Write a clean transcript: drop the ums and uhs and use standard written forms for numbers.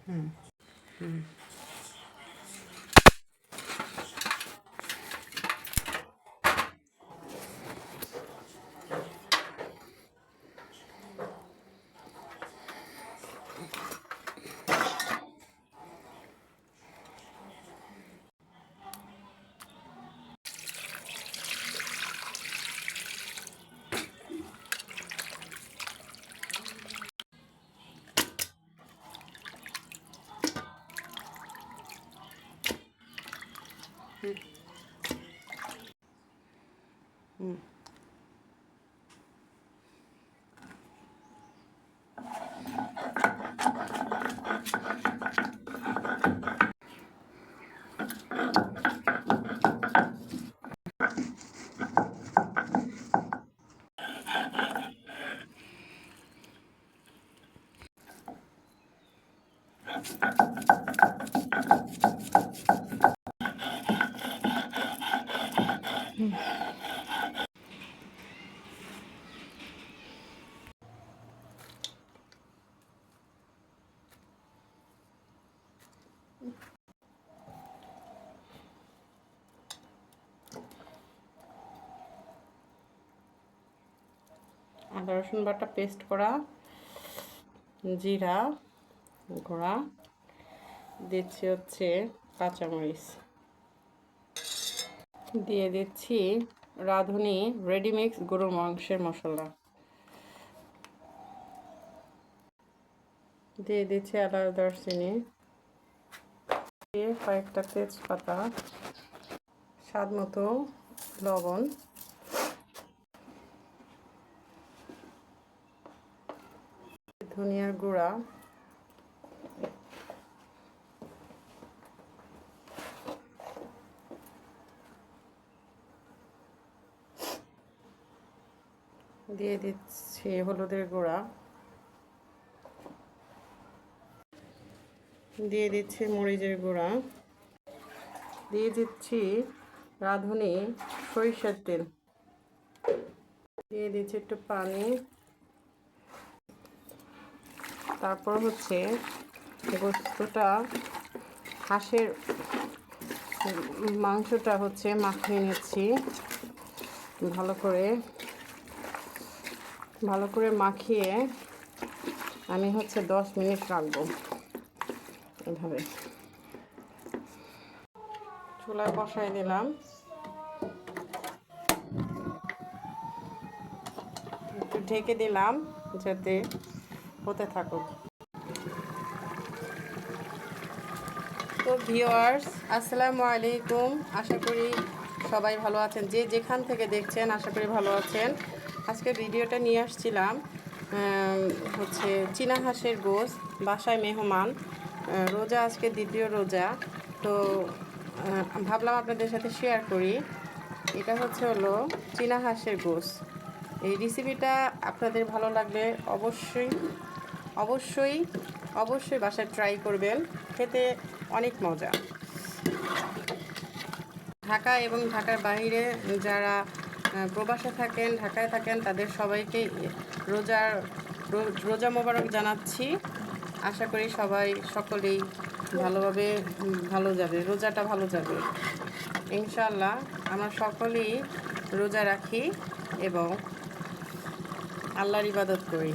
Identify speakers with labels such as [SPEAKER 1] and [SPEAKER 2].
[SPEAKER 1] হুম হুম হুম। আদা রসুন বাটা পেস্ট করা, জিরা গুঁড়া, দিচ্ছি হচ্ছে কাঁচামরিচ, দিয়ে দিচ্ছি রাঁধুনি রেডিমিক্স গরুর মাংসের মশলা, দিয়ে দিচ্ছি এলাচ দারচিনি, দিয়ে কয়েকটা তেজপাতা, স্বাদ মতো লবণ, ধনিয়ার গুঁড়া, দিয়ে দিচ্ছি হলুদের গুঁড়া, দিয়ে দিচ্ছি মরিচের গুঁড়া, দিয়ে দিচ্ছি রাঁধুনি সরিষার তেল, দিয়ে দিচ্ছি একটু পানি, তারপর হচ্ছে গোস্তটা হাঁসের মাংসটা হচ্ছে মাখিয়ে নিচ্ছি ভালো করে মাখিয়ে আমি হচ্ছে 10 মিনিট রাখবো এভাবে। চুলায় বসাই দিলাম, একটু ঢেকে দিলাম যাতে হতে থাকুক। তো ভিউয়ার্স, আসসালামু আলাইকুম, আশা করি সবাই ভালো আছেন, যে যেখান থেকে দেখছেন আশা করি ভালো আছেন। আজকে ভিডিওটা নিয়ে আসছিলাম হচ্ছে চীনা হাঁসের গোশত, বাসায় মেহমান, রোজা, আজকে দ্বিতীয় রোজা, তো ভাবলাম আপনাদের সাথে শেয়ার করি। এটা হলো চীনা হাঁসের গোশত। এই রেসিপিটা আপনাদের ভালো লাগলে অবশ্যই বাসায় ট্রাই করবেন, খেতে অনেক মজা। ঢাকা এবং ঢাকার বাইরে যারা প্রবাসে থাকেন, ঢাকায় থাকেন, তাদের সবাইকে রোজা মোবারক জানাচ্ছি। আশা করি সকলেই ভালো যাবে, রোজাটা ভালো যাবে ইনশাআল্লাহ। আমরা সকলেই রোজা রাখি এবং আল্লাহর ইবাদত করি।